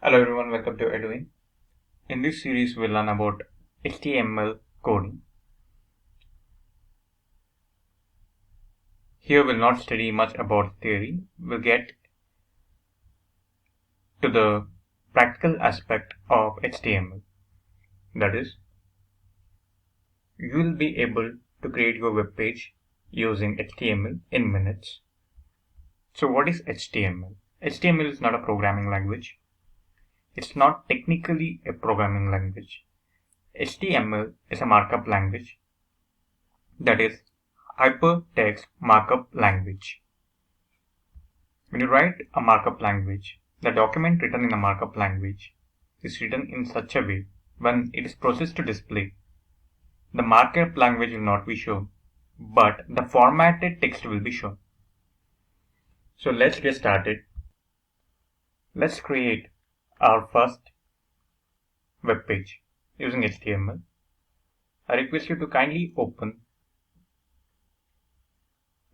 Hello everyone, welcome to Edwin. In this series we'll learn about HTML coding. Here we'll not study much about theory, we'll get to the practical aspect of HTML. That is, you will be able to create your web page using HTML in minutes. So what is HTML? HTML is not a programming language. It's not technically a programming language. HTML is a markup language, that is hypertext markup language. When you write a markup language, the document written in a markup language is written in such a way when it is processed to display, the markup language will not be shown, but the formatted text will be shown. So let's get started. Let's create our first web page using HTML. I request you to kindly open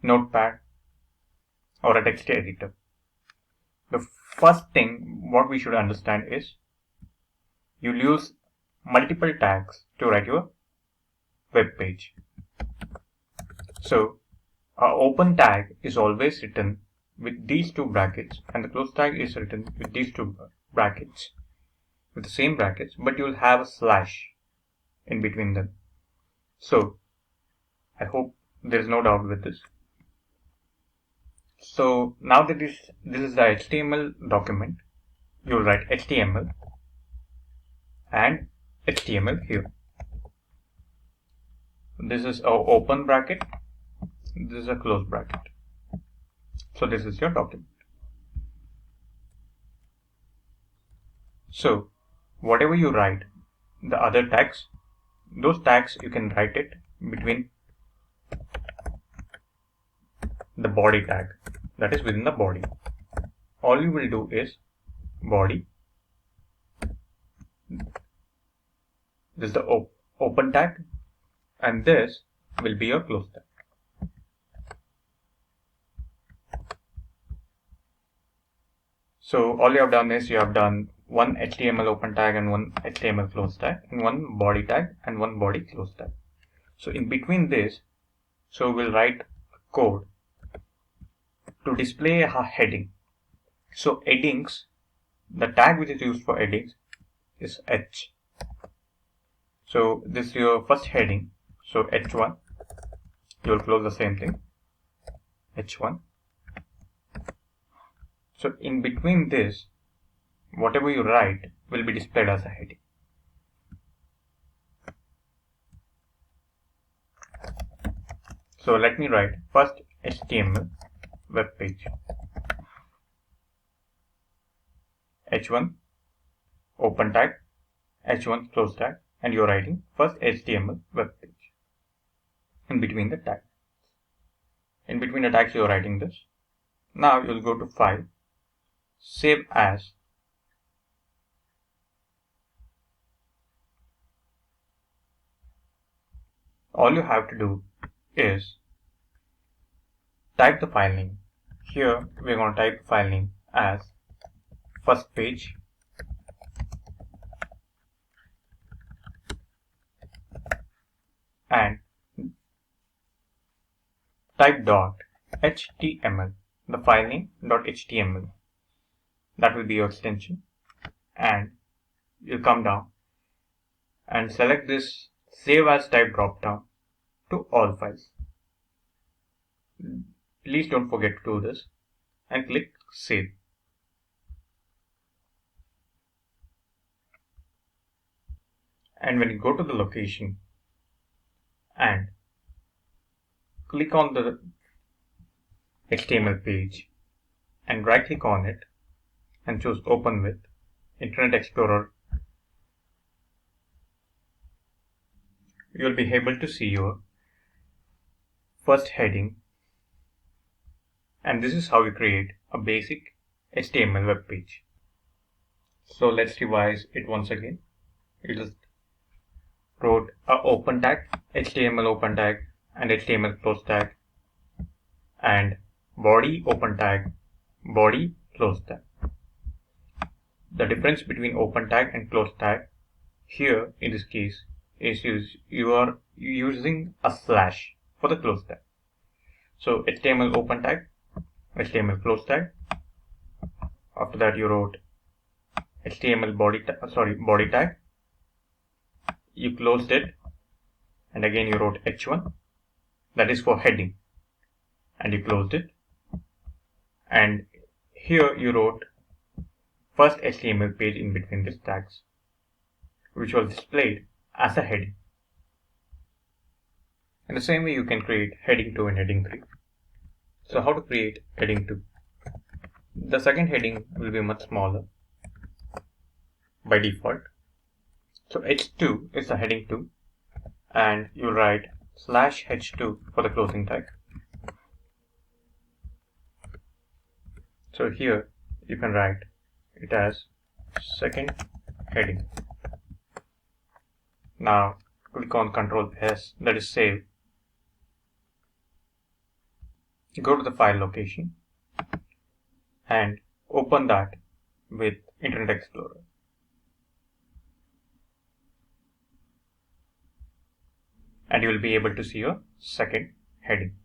Notepad or a text editor. The first thing what we should understand is you'll use multiple tags to write your web page. So our open tag is always written with these two brackets and the close tag is written with these two brackets, with the same brackets, but you will have a slash in between them. So I hope there is no doubt with this. So now that this is the HTML document, you will write HTML and HTML here. This is our open bracket, this is a close bracket. So this is your document. So whatever you write, the other tags, those tags you can write it between the body tag, that is within the body. All you will do is body, this is the open tag, and this will be your close tag. So all you have done is you have done one HTML open tag and one HTML close tag, and one body tag and one body close tag. So in between this, so we'll write code to display a heading. So headings, the tag which is used for headings is H. So this is your first heading. So H1, you will close the same thing, H1. So in between this, whatever you write will be displayed as a heading. So let me write first HTML web page, H1 open tag, H1 close tag, and you're writing first HTML web page. In between the tags, you're writing this. Now you'll go to File, Save As, all you have to do is type the file name. Here we're going to type the file name as first page and type .html, the file name .html. That will be your extension, and you'll come down and select this Save As type drop down to all files. Please don't forget to do this and click Save. And when you go to the location and click on the HTML page and right click on it and choose Open with Internet Explorer, you will be able to see your first heading, and this is how you create a basic HTML web page. So let's revise it once again. You just wrote a open tag, HTML open tag and HTML close tag, and body open tag, body close tag. The difference between open tag and close tag here in this case is you are using a slash for the close tag. So HTML open tag, HTML close tag. After that you wrote HTML body tag. You closed it, and again you wrote h1, that is for heading, and you closed it. And here you wrote first HTML page in between these tags, which was displayed as a heading. In the same way, you can create heading 2 and heading 3. So how to create heading 2? The second heading will be much smaller by default. So h2 is the heading 2, and you write slash h2 for the closing tag. So here you can write it as second heading. Now click on Ctrl S, that is save. Go to the file location and open that with Internet Explorer. And you will be able to see your second heading.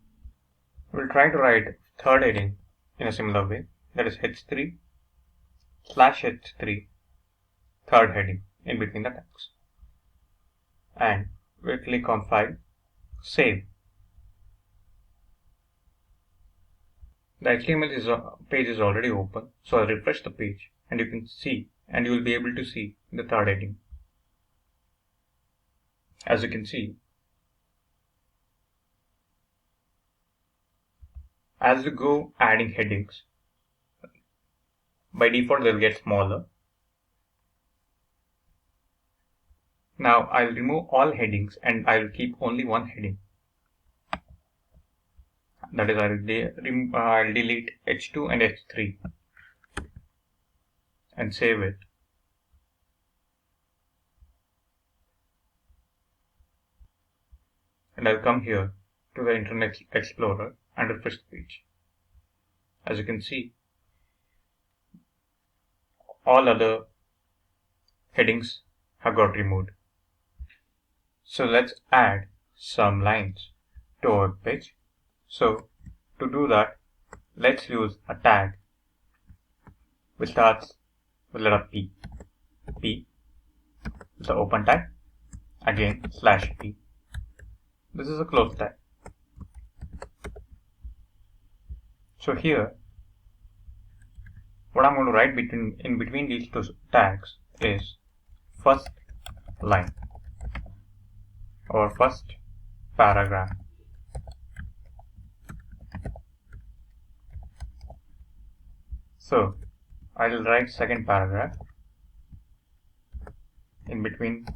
We'll try to write third heading in a similar way, that is h3 slash h3 third heading in between the tags. And we'll click on File, Save. The HTML page is already open, so I'll refresh the page and you can see, and you will be able to see the third heading. As you can see, as you go adding headings, by default they'll get smaller. Now I'll remove all headings and I'll keep only one heading. That is, I'll delete h2 and h3 and save it. And I'll come here to the Internet Explorer and refresh the page. As you can see, all other headings have got removed. So let's add some lines to our page. So to do that, let's use a tag which starts with letter P. P is the open tag, again slash P. This is a close tag. So here, what I'm going to write in between these two tags is first line or first paragraph. So I'll write second paragraph in between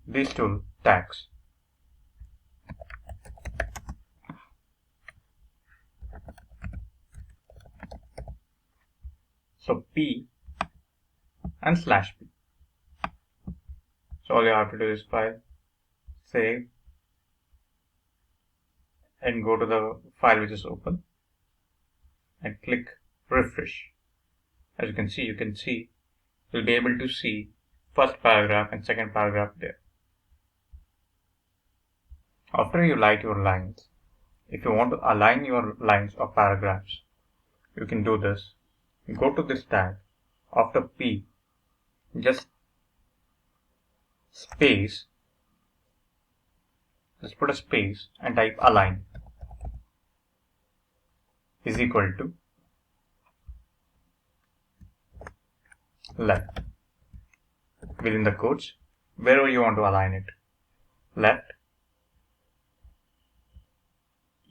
these two tags. So P and slash P. So all you have to do is file, save, and go to the file which is open and click refresh. As you can see, you'll be able to see first paragraph and second paragraph there. After you write your lines, if you want to align your lines or paragraphs, you can do this. Go to this tag, after P, just space, just put a space and type align is equal to left, within the quotes, wherever you want to align it. Left,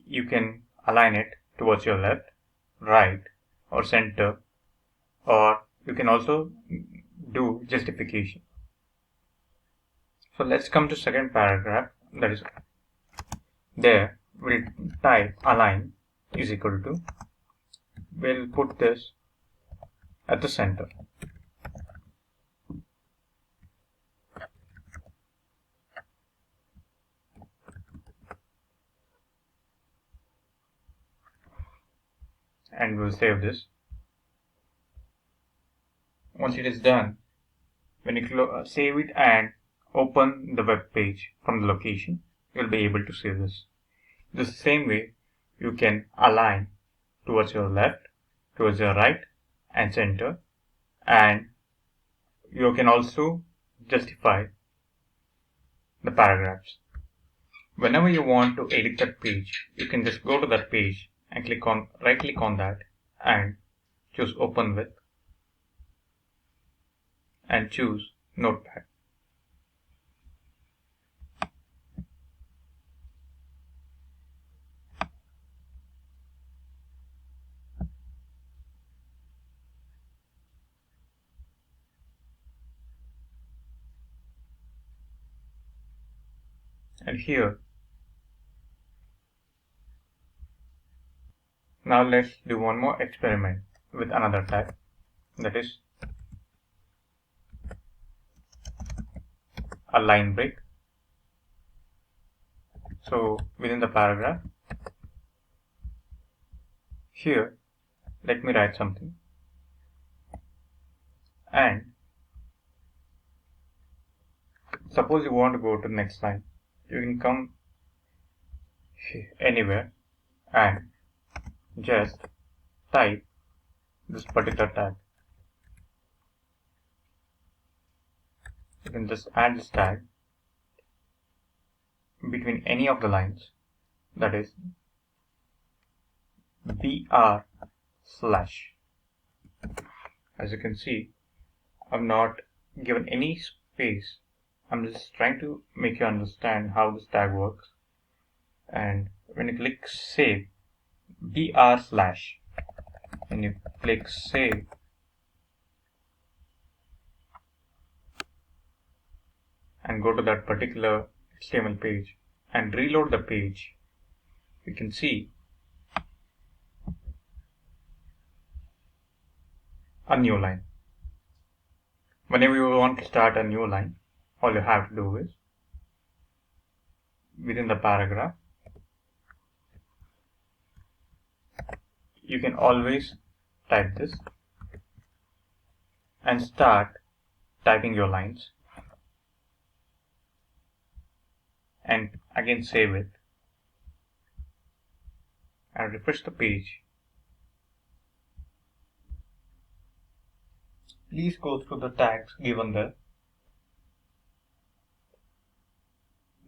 you can align it towards your left, right, or center, or you can also do justification. So let's come to second paragraph, that is, there we'll type align is equal to, we'll put this at the center. And we'll save this. Once it is done, when you save it and open the web page from the location, you'll be able to see this. The same way, you can align towards your left, towards your right, and center, and you can also justify the paragraphs. Whenever you want to edit that page, you can just go to that page and right click on that and choose open with and choose notepad. And here, now let's do one more experiment with another tag, that is a line break. So within the paragraph, here let me write something, and suppose you want to go to the next line, you can come anywhere and just type this particular tag. You can just add this tag between any of the lines, that is BR/. As you can see, I've not given any space. I'm just trying to make you understand how this tag works. And when you click save, BR/, and you click save, and go to that particular HTML page and reload the page, you can see a new line. Whenever you want to start a new line, all you have to do is within the paragraph, you can always type this and start typing your lines, and again save it and refresh the page. Please go through the tags given there.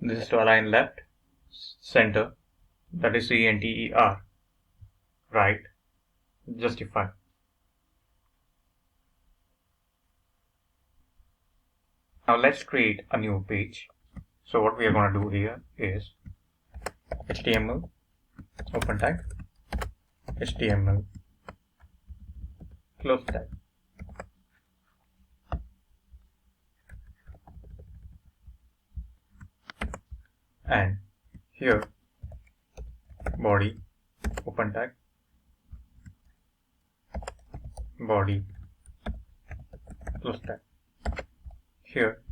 This is to align left, center, that is CENTER, right, justify. Now let's create a new page. So what we are going to do here is HTML open tag, HTML close tag. And here body open tag, body close tag. Here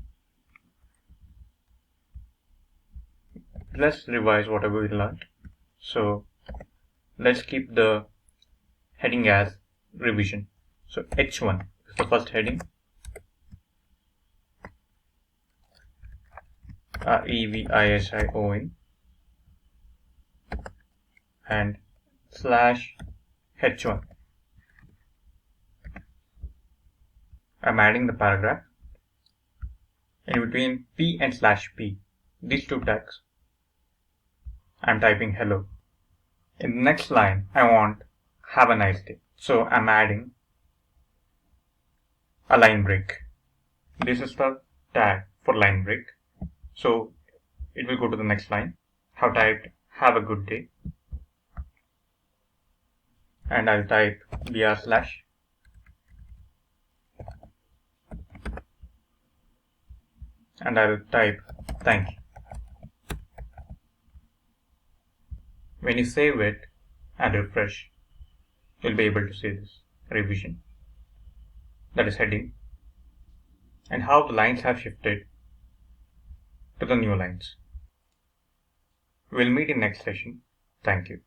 let's revise whatever we learned. So let's keep the heading as revision. So H1 is the first heading, revision, and /H1. I'm adding the paragraph. In between P and /P, these two tags, I'm typing hello. In the next line, I want have a nice day. So I'm adding a line break. This is the tag for line break. So it will go to the next line. Have typed have a good day. And I'll type BR/, and I'll type thank you. When you save it and refresh, you'll be able to see this revision, that is heading, and how the lines have shifted to the new lines. We'll meet in next session. Thank you.